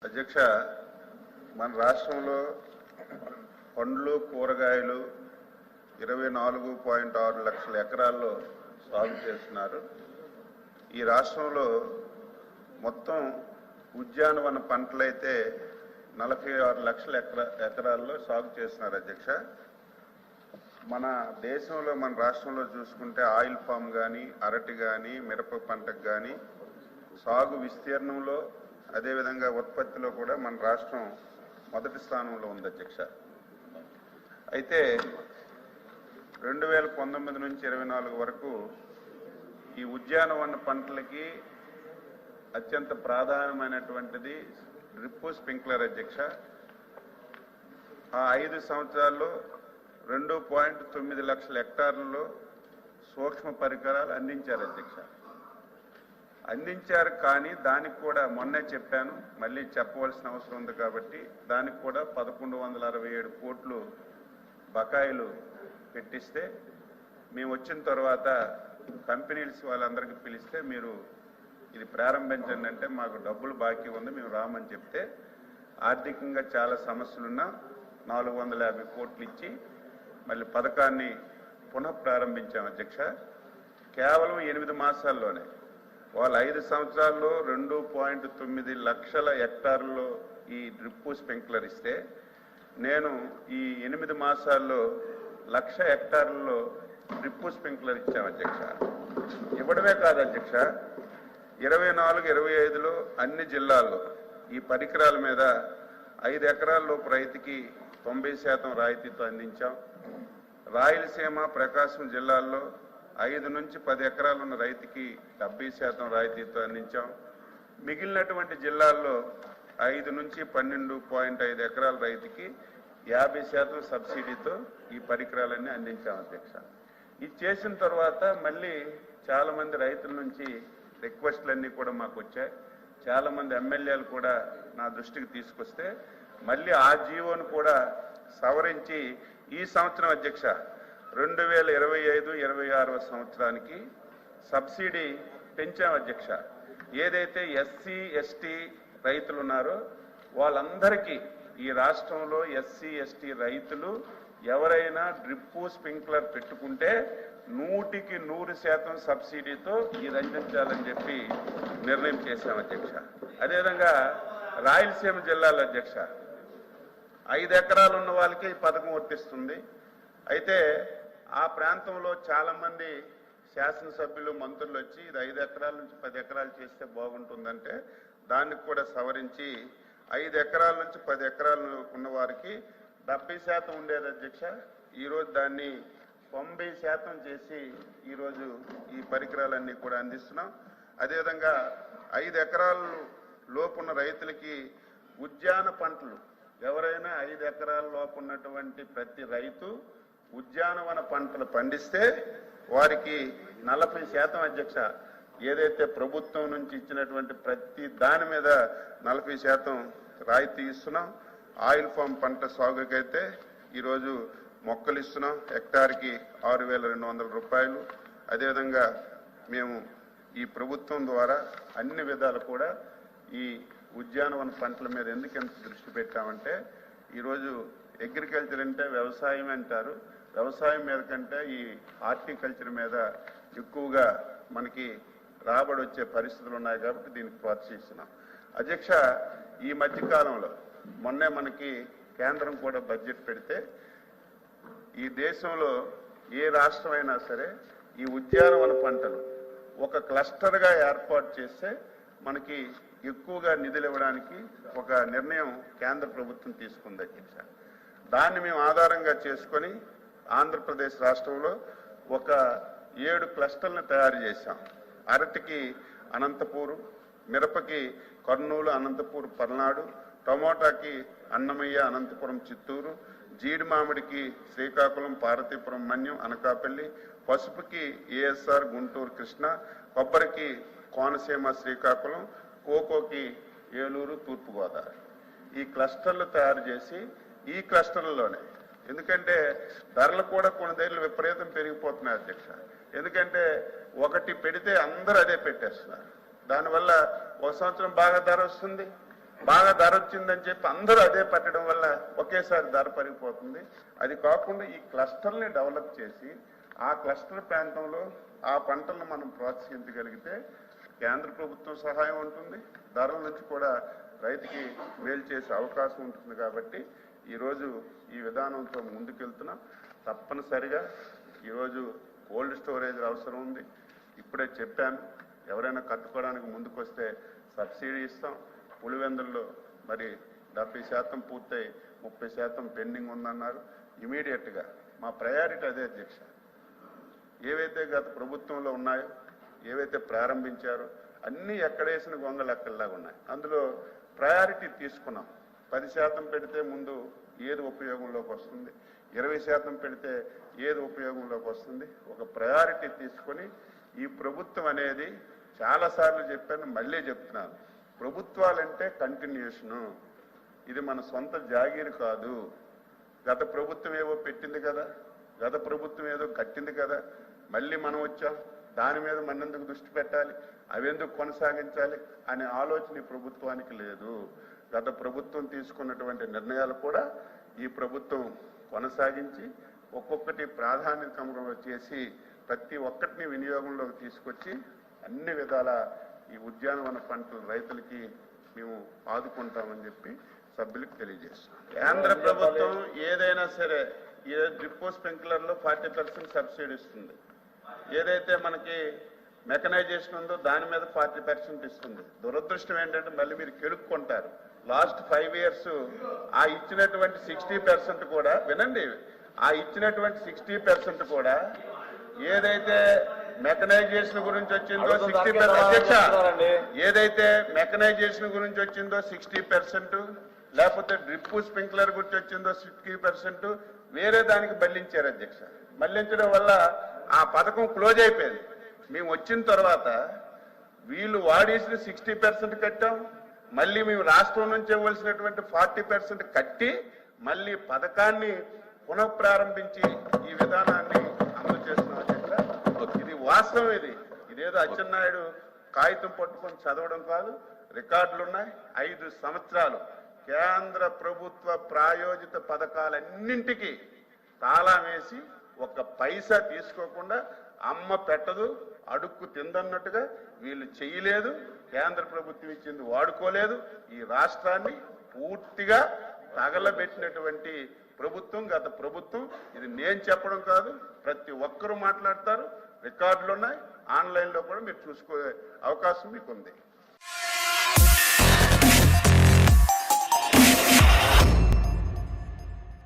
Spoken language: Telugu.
అధ్యక్ష, మన రాష్ట్రంలో పండ్లు కూరగాయలు 24.6 లక్షల ఎకరాల్లో సాగు చేస్తున్నారు. ఈ రాష్ట్రంలో మొత్తం ఉద్యానవన పంటలైతే 46 లక్షల ఎకరాల్లో సాగు చేస్తున్నారు. అధ్యక్ష, మన దేశంలో మన రాష్ట్రంలో చూసుకుంటే ఆయిల్ ఫామ్ కానీ అరటి కానీ మిరప పంటకు కానీ సాగు విస్తీర్ణంలో అదేవిధంగా ఉత్పత్తిలో కూడా మన రాష్ట్రం మొదటి స్థానంలో ఉంది. అధ్యక్ష, అయితే 2019 నుంచి 24 వరకు ఈ ఉద్యానవన పంటలకి అత్యంత ప్రాధాన్యమైనటువంటిది డ్రిప్ స్ప్రింక్లర్. అధ్యక్ష, ఆ 5 సంవత్సరాల్లో 2.9 లక్షల హెక్టార్లలో సూక్ష్మ పరికరాలు అందించారు. అధ్యక్ష, అందించారు, కానీ దానికి కూడా మొన్నే చెప్పాను, మళ్ళీ చెప్పవలసిన అవసరం ఉంది కాబట్టి దానికి కూడా 1167 కోట్లు బకాయిలు పెట్టిస్తే మేము వచ్చిన తర్వాత కంపెనీస్ వాళ్ళందరికీ పిలిస్తే మీరు ఇది ప్రారంభించండి అంటే మాకు డబ్బులు బాకీ ఉంది మేము రామని చెప్తే ఆర్థికంగా చాలా సమస్యలున్నా 450 కోట్లు ఇచ్చి మళ్ళీ పథకాన్ని పునః ప్రారంభించాం. అధ్యక్ష, కేవలం 8 మాసాల్లోనే వాళ్ళు 5 సంవత్సరాల్లో 2.9 లక్షల హెక్టార్లలో ఈ డ్రిప్ స్ప్రింక్లర్ ఇస్తే నేను ఈ 8 మాసాల్లో 1,00,000 హెక్టార్లలో డ్రిప్ స్ప్రింక్లర్ ఇచ్చాం. అధ్యక్ష, ఇవ్వడమే కాదు అధ్యక్ష, 24-25లో అన్ని జిల్లాల్లో ఈ పరికరాల మీద 5 ఎకరాల్లోపు రైతుకి 90% రాయితీతో అందించాం. రాయలసీమ ప్రకాశం జిల్లాల్లో 5 నుంచి 10 ఎకరాలు ఉన్న రైతుకి 70% రాయితీతో అందించాం. మిగిలినటువంటి జిల్లాల్లో 5 నుంచి 12.5 ఎకరాల రైతుకి 50% సబ్సిడీతో ఈ పరికరాలన్నీ అందించాం. అధ్యక్ష, ఇది చేసిన తర్వాత మళ్ళీ చాలా మంది రైతుల నుంచి రిక్వెస్ట్లన్నీ కూడా మాకు వచ్చాయి. చాలా మంది ఎమ్మెల్యేలు కూడా నా దృష్టికి తీసుకొస్తే మళ్ళీ ఆ జీవోను కూడా సవరించి ఈ సంవత్సరం అధ్యక్ష 2025-26 సంవత్సరానికి సబ్సిడీ పెంచాం. అధ్యక్ష, ఏదైతే ఎస్సీ ఎస్టీ రైతులు ఉన్నారో వాళ్ళందరికీ ఈ రాష్ట్రంలో ఎస్సీ ఎస్టీ రైతులు ఎవరైనా డ్రిప్ స్ప్రింక్లర్ పెట్టుకుంటే 100% సబ్సిడీతో ఇది అందించాలని చెప్పి నిర్ణయం చేశాం. అధ్యక్ష, అదేవిధంగా రాయలసీమ జిల్లాలో అధ్యక్ష 5 ఎకరాలు ఉన్న వాళ్ళకి ఈ పథకం వర్తిస్తుంది. అయితే ఆ ప్రాంతంలో చాలా మంది శాసనసభ్యులు మంత్రులు వచ్చి ఇది 5 ఎకరాల నుంచి 10 ఎకరాలు చేస్తే బాగుంటుందంటే దానికి కూడా సవరించి 5 ఎకరాల నుంచి 10 ఎకరాలు ఉన్న వారికి 70% ఉండేది. అధ్యక్ష, ఈరోజు దాన్ని 90% చేసి ఈరోజు ఈ పరికరాలన్నీ కూడా అందిస్తున్నాం. అదేవిధంగా 5 ఎకరాల లోపున్న రైతులకి ఉద్యాన పంటలు ఎవరైనా 5 ఎకరాల లోపు ఉన్నటువంటి ప్రతి రైతు ఉద్యానవన పంటలు పండిస్తే వారికి 40% అధ్యక్ష, ఏదైతే ప్రభుత్వం నుంచి ఇచ్చినటువంటి ప్రతి దాని మీద 40% రాయితీ ఇస్తున్నాం. ఆయిల్ ఫామ్ పంట సాగుకైతే ఈరోజు మొక్కలు ఇస్తున్నాం, హెక్టార్కి 6,200 రూపాయలు. అదేవిధంగా మేము ఈ ప్రభుత్వం ద్వారా అన్ని విధాలు కూడా ఈ ఉద్యానవన పంటల మీద ఎందుకు ఎంత దృష్టి పెట్టామంటే ఈరోజు అగ్రికల్చర్ అంటే వ్యవసాయం అంటారు, వ్యవసాయం మీద కంటే ఈ హార్టికల్చర్ మీద ఎక్కువగా మనకి రాబడి వచ్చే పరిస్థితులు ఉన్నాయి కాబట్టి దీనికి ప్రోత్సహిస్తున్నాం. అధ్యక్ష, ఈ మధ్యకాలంలో మొన్నే మనకి కేంద్రం కూడా బడ్జెట్ పెడితే ఈ దేశంలో ఏ రాష్ట్రమైనా సరే ఈ ఉద్యానవన పంటలు ఒక క్లస్టర్గా ఏర్పాటు చేస్తే మనకి ఎక్కువగా నిధులు ఇవ్వడానికి ఒక నిర్ణయం కేంద్ర ప్రభుత్వం తీసుకుంది. అధ్యక్ష, దాన్ని మేము ఆధారంగా చేసుకొని ఆంధ్రప్రదేశ్ రాష్ట్రంలో ఒక 7 క్లస్టర్లను తయారు చేశాం. అరటికి అనంతపూరు, మిరపకి కర్నూలు, అనంతపూర్, పల్నాడు, టమోటాకి అన్నమయ్య, అనంతపురం, చిత్తూరు, జీడి మామిడికి శ్రీకాకుళం, పార్వతీపురం, మన్యం, అనకాపల్లి, పసుపుకి ఏఎస్ఆర్, గుంటూరు, కృష్ణ, కొబ్బరికి కోనసీమ, శ్రీకాకుళం, కోకోకి ఏలూరు, తూర్పుగోదావరి. ఈ క్లస్టర్లు తయారు చేసి ఈ క్లస్టర్లలోనే ఎందుకంటే ధరలు కూడా కొన్ని దగ్గర విపరీతం పెరిగిపోతున్నాయి అధ్యక్ష. ఎందుకంటే ఒకటి పెడితే అందరూ అదే పెట్టేస్తున్నారు. దానివల్ల ఒక సంవత్సరం బాగా ధర వస్తుంది, బాగా ధర వచ్చిందని చెప్పి అందరూ అదే పట్టడం వల్ల ఒకేసారి ధర పెరిగిపోతుంది. అది కాకుండా ఈ క్లస్టర్ని డెవలప్ చేసి ఆ క్లస్టర్ ప్రాంతంలో ఆ పంటలను మనం ప్రోత్సహించగలిగితే కేంద్ర ప్రభుత్వం సహాయం ఉంటుంది, ధరల నుంచి కూడా రైతుకి మేలు చేసే అవకాశం ఉంటుంది. కాబట్టి ఈరోజు ఈ విధానంతో ముందుకెళ్తున్నాం. తప్పనిసరిగా ఈరోజు కోల్డ్ స్టోరేజ్ అవసరం ఉంది. ఇప్పుడే చెప్పాను, ఎవరైనా కట్టుకోవడానికి ముందుకు వస్తే సబ్సిడీ ఇస్తాం. పులివెందుల్లో మరి 70% పూర్తయి 30% పెండింగ్ ఉందన్నారు. ఇమీడియట్గా మా ప్రయారిటీ అదే అధ్యక్ష. ఏవైతే గత ప్రభుత్వంలో ఉన్నాయో, ఏవైతే ప్రారంభించారో అన్నీ ఎక్కడేసిన గొంగలు అక్కడలాగా ఉన్నాయి. అందులో ప్రయారిటీ తీసుకున్నాం. 10% పెడితే ముందు ఏది ఉపయోగంలోకి వస్తుంది, 20% పెడితే ఏది ఉపయోగంలోకి వస్తుంది, ఒక ప్రయారిటీ తీసుకొని ఈ ప్రభుత్వం అనేది చాలాసార్లు చెప్పాను, మళ్ళీ చెప్తున్నాను, ప్రభుత్వాలంటే కంటిన్యూషను. ఇది మన సొంత జాగీరు కాదు. గత ప్రభుత్వం ఏవో పెట్టింది కదా, గత ప్రభుత్వం ఏదో కట్టింది కదా, మళ్ళీ మనం వచ్చాం, దాని మీద మనందుకు దృష్టి పెట్టాలి, అవెందుకు కొనసాగించాలి అనే ఆలోచన ఈ ప్రభుత్వానికి లేదు. గత ప్రభుత్వం తీసుకున్నటువంటి నిర్ణయాలు కూడా ఈ ప్రభుత్వం కొనసాగించి ఒక్కొక్కటి ప్రాధాన్యత చేసి ప్రతి ఒక్కటిని వినియోగంలోకి తీసుకొచ్చి అన్ని విధాల ఈ ఉద్యానవన పంటల రైతులకి మేము ఆదుకుంటామని చెప్పి సభ్యులకు తెలియజేస్తాం. కేంద్ర ప్రభుత్వం ఏదైనా సరే ఏ డ్రిప్ స్ప్రింక్లర్లో 40% సబ్సిడీ ఇస్తుంది. ఏదైతే మనకి మెకనైజేషన్ ఉందో దాని మీద 40% ఇస్తుంది. దురదృష్టం ఏంటంటే మళ్ళీ మీరు కెలుక్కుంటారు. లాస్ట్ 5 years ఆ ఇచ్చినటువంటి 60% కూడా వినండి, ఆ ఇచ్చినటువంటి 60% కూడా ఏదైతే మెకనైజేషన్ గురించి వచ్చిందో 60%, అధ్యక్ష, ఏదైతే మెకనైజేషన్ గురించి వచ్చిందో 60%, లేకపోతే డ్రిప్ స్ప్రింక్లర్ గురించి వచ్చిందో 60% వేరే దానికి మళ్లించారు అధ్యక్ష. మళ్లించడం వల్ల ఆ పథకం క్లోజ్ అయిపోయింది. మేము వచ్చిన తర్వాత వీళ్ళు వాడేసిన 60% కట్టాం, మళ్ళీ మేము రాష్ట్రం నుంచి ఇవ్వాల్సినటువంటి 40% కట్టి మళ్ళీ పథకాన్ని పునఃప్రారంభించి ఈ విధానాన్ని అమలు చేస్తున్నాం అధ్యక్ష. ఇది వాస్తవం. ఇదేదో అచ్చెన్నాయుడు కాగితం పట్టుకొని చదవడం కాదు, రికార్డులు ఉన్నాయి. 5 సంవత్సరాలు కేంద్ర ప్రభుత్వ ప్రాయోజిత పథకాలన్నింటికీ తాళం వేసి ఒక్క పైసా తీసుకోకుండా అమ్మ పెట్టదు అడుక్కు తిందన్నట్టుగా వీళ్ళు చేయలేదు. కేంద్ర ప్రభుత్వం ఇచ్చింది వాడుకోలేదు. ఈ రాష్ట్రాన్ని పూర్తిగా తగలబెట్టినటువంటి ప్రభుత్వం గత ప్రభుత్వం. ఇది నేను చెప్పడం కాదు, ప్రతి ఒక్కరూ మాట్లాడతారు, రికార్డులు ఉన్నాయి, ఆన్లైన్లో కూడా మీరు చూసుకునే అవకాశం మీకు ఉంది.